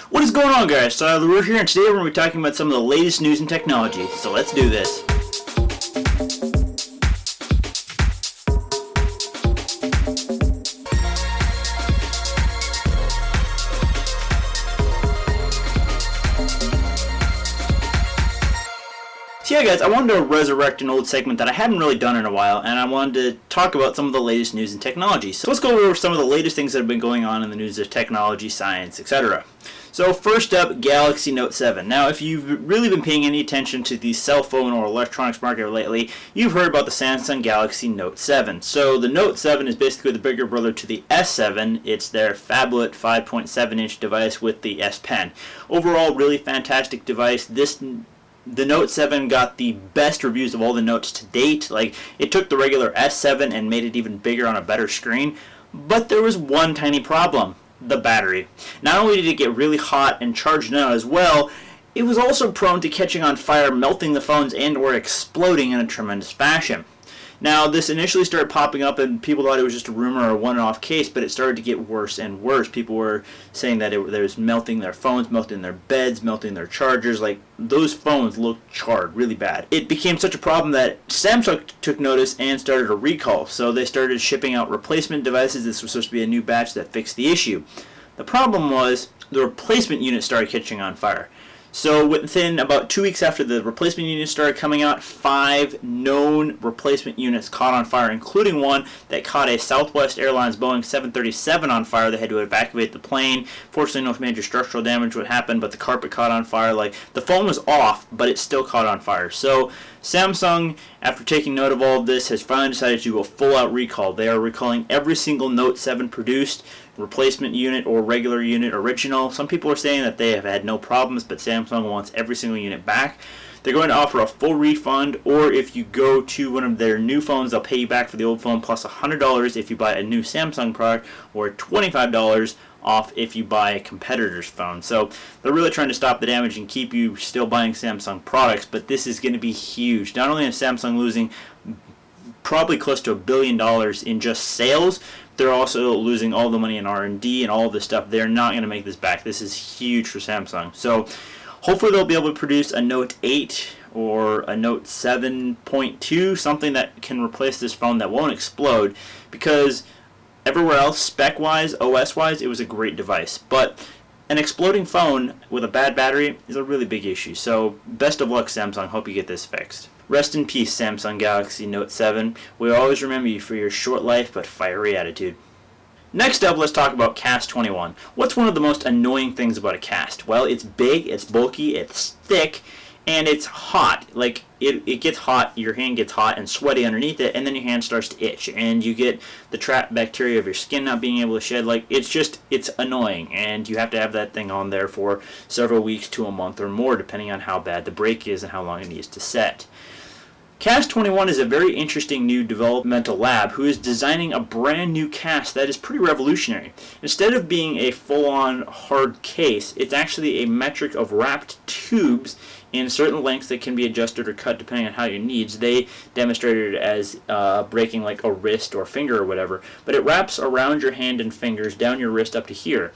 What is going on, guys? Josiah LaRue here, and today we're going to be talking about some of the latest news and technology. So let's do this. So yeah, guys, I wanted to resurrect an old segment that I hadn't really done in a while, and I wanted to talk about some of the latest news and technology. So let's go over some of the latest things that have been going on in the news of technology, science, etc. So first up, Galaxy Note 7. Now, if you've really been paying any attention to the cell phone or electronics market lately, you've heard about the Samsung Galaxy Note 7. So the Note 7 is basically the bigger brother to the S7. It's their phablet 5.7-inch device with the S Pen. Overall, really fantastic device. The Note 7 got the best reviews of all the Notes to date. Like, it took the regular S7 and made it even bigger on a better screen. But there was one tiny problem. The battery. Not only did it get really hot and charged out as well, it was also prone to catching on fire, melting the phones, and or exploding in a tremendous fashion. Now, this initially started popping up and people thought it was just a rumor or a one-off case, but it started to get worse and worse. People were saying that it was melting their phones, melting their beds, melting their chargers. Like, those phones looked charred really bad. It became such a problem that Samsung took notice and started a recall. So they started shipping out replacement devices. This was supposed to be a new batch that fixed the issue. The problem was the replacement unit started catching on fire. So within about 2 weeks after the replacement units started coming out, 5 known replacement units caught on fire, including one that caught a Southwest Airlines Boeing 737 on fire. They had to evacuate the plane. Fortunately, no major structural damage would happen, but the carpet caught on fire. Like, the phone was off, but it still caught on fire. So Samsung, after taking note of all of this, has finally decided to do a full-out recall. They are recalling every single Note 7 produced, replacement unit or regular unit original. Some people are saying that they have had no problems, but Samsung wants every single unit back. They're going to offer a full refund, or if you go to one of their new phones, they'll pay you back for the old phone plus $100 if you buy a new Samsung product, or $25 off if you buy a competitor's phone. So they're really trying to stop the damage and keep you still buying Samsung products, but this is going to be huge. Not only is Samsung losing probably close to $1 billion in just sales, they're also losing all the money in R&D and all this stuff. They're not going to make this back. This is huge for Samsung. So hopefully they'll be able to produce a Note 8 or a Note 7.2, something that can replace this phone that won't explode, because everywhere else, spec-wise, OS-wise, it was a great device. But an exploding phone with a bad battery is a really big issue. So best of luck, Samsung. Hope you get this fixed. Rest in peace, Samsung Galaxy Note 7. We always remember you for your short life but fiery attitude. Next up, let's talk about Cast 21. What's one of the most annoying things about a cast? Well, it's big, it's bulky, it's thick, and it's hot. Like, it gets hot, your hand gets hot and sweaty underneath it, and then your hand starts to itch, and you get the trapped bacteria of your skin not being able to shed. Like, it's annoying, and you have to have that thing on there for several weeks to a month or more, depending on how bad the break is and how long it needs to set. Cast 21 is a very interesting new developmental lab who is designing a brand new cast that is pretty revolutionary. Instead of being a full-on hard case, it's actually a metric of wrapped tubes in certain lengths that can be adjusted or cut depending on how your needs. They demonstrated it as breaking like a wrist or finger or whatever, but it wraps around your hand and fingers, down your wrist up to here.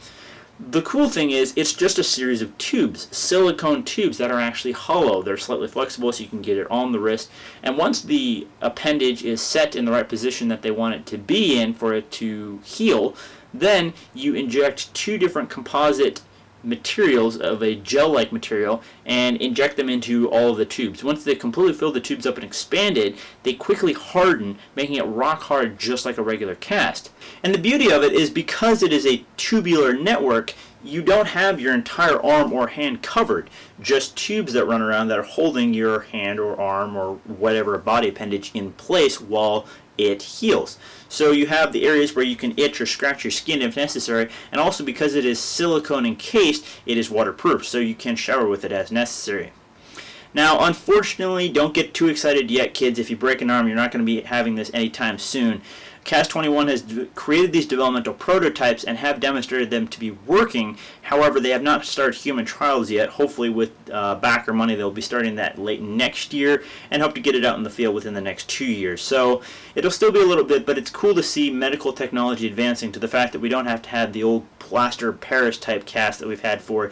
The cool thing is, it's just a series of tubes, silicone tubes that are actually hollow. They're slightly flexible so you can get it on the wrist. And once the appendage is set in the right position that they want it to be in for it to heal, then you inject 2 different composite materials of a gel-like material and inject them into all of the tubes. Once they completely fill the tubes up and expanded, they quickly harden, making it rock hard just like a regular cast. And the beauty of it is, because it is a tubular network, you don't have your entire arm or hand covered, just tubes that run around that are holding your hand or arm or whatever body appendage in place while it heals. So you have the areas where you can itch or scratch your skin if necessary, and also because it is silicone encased, it is waterproof, so you can shower with it as necessary. Now, unfortunately, don't get too excited yet, kids. If you break an arm, you're not going to be having this anytime soon. CAS-21 has created these developmental prototypes and have demonstrated them to be working. However, they have not started human trials yet. Hopefully with backer money they'll be starting that late next year and hope to get it out in the field within the next 2 years. So it'll still be a little bit, but it's cool to see medical technology advancing to the fact that we don't have to have the old plaster of Paris type cast that we've had for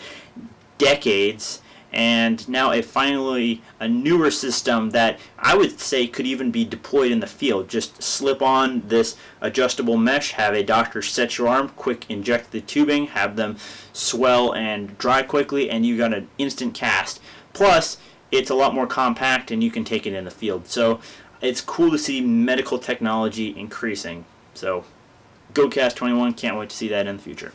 decades, and now finally a newer system that I would say could even be deployed in the field. Just slip on this adjustable mesh, have a doctor set your arm, quick inject the tubing, have them swell and dry quickly, and you got an instant cast. Plus, it's a lot more compact and you can take it in the field. So it's cool to see medical technology increasing. So go CAS-21, can't wait to see that in the future.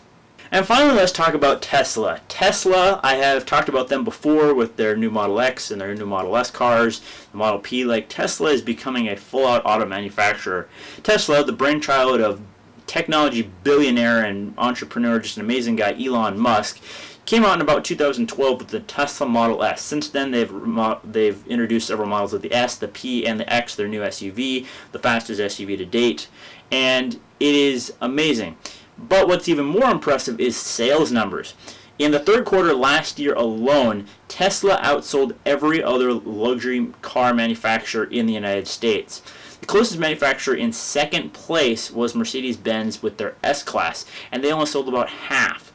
And finally, let's talk about Tesla. Tesla, I have talked about them before with their new Model X and their new Model S cars, the Model P. Like, Tesla is becoming a full-out auto manufacturer. Tesla, the brainchild of technology billionaire and entrepreneur, just an amazing guy, Elon Musk, came out in about 2012 with the Tesla Model S. Since then, they've introduced several models of the S, the P, and the X, their new SUV, the fastest SUV to date, and it is amazing. But what's even more impressive is sales numbers. In the third quarter last year alone, Tesla outsold every other luxury car manufacturer in the United States. The closest manufacturer in second place was Mercedes-Benz with their S-Class, and they only sold about half.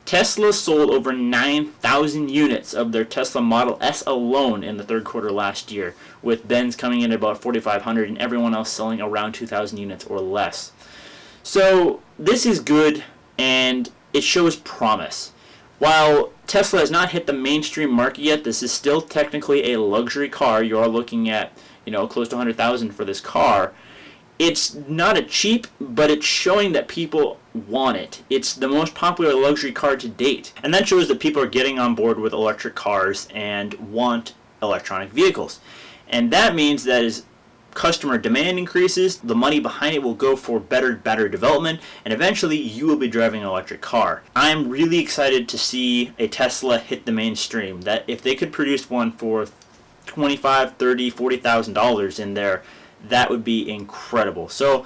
Tesla sold over 9,000 units of their Tesla Model S alone in the third quarter last year, with Benz coming in at about 4,500 and everyone else selling around 2,000 units or less. So this is good, and it shows promise. While Tesla has not hit the mainstream market yet, this is still technically a luxury car. You are looking at, close to $100,000 for this car. It's not a cheap, but it's showing that people want it. It's the most popular luxury car to date. And that shows that people are getting on board with electric cars and want electronic vehicles. And that means that as customer demand increases, the money behind it will go for better development, and eventually you will be driving an electric car. I'm really excited to see a Tesla hit the mainstream. That if they could produce one for $25,000, $30,000, $40,000 in there, that would be incredible. So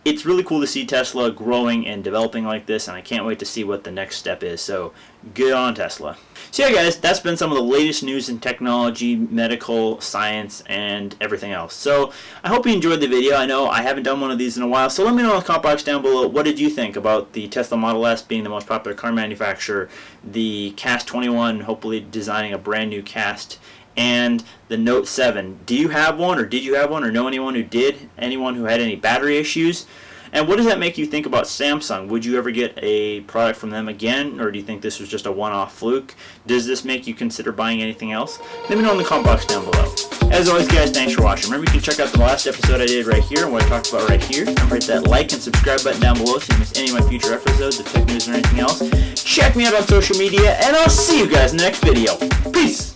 it's really cool to see Tesla growing and developing like this, and I can't wait to see what the next step is. So good on Tesla. So yeah, guys, that's been some of the latest news in technology, medical, science, and everything else. So I hope you enjoyed the video. I know I haven't done one of these in a while, so let me know in the comment box down below, what did you think about the Tesla Model S being the most popular car manufacturer, the CAS-21 hopefully designing a brand new cast, and the Note 7. Do you have one, or did you have one, or know anyone who did? Anyone who had any battery issues? And what does that make you think about Samsung? Would you ever get a product from them again, or do you think this was just a one-off fluke? Does this make you consider buying anything else? Let me know in the comment box down below. As always, guys, thanks for watching. Remember, you can check out the last episode I did right here and what I talked about right here. Remember, hit that like and subscribe button down below so you miss any of my future episodes of tech news or anything else. Check me out on social media, and I'll see you guys in the next video. Peace!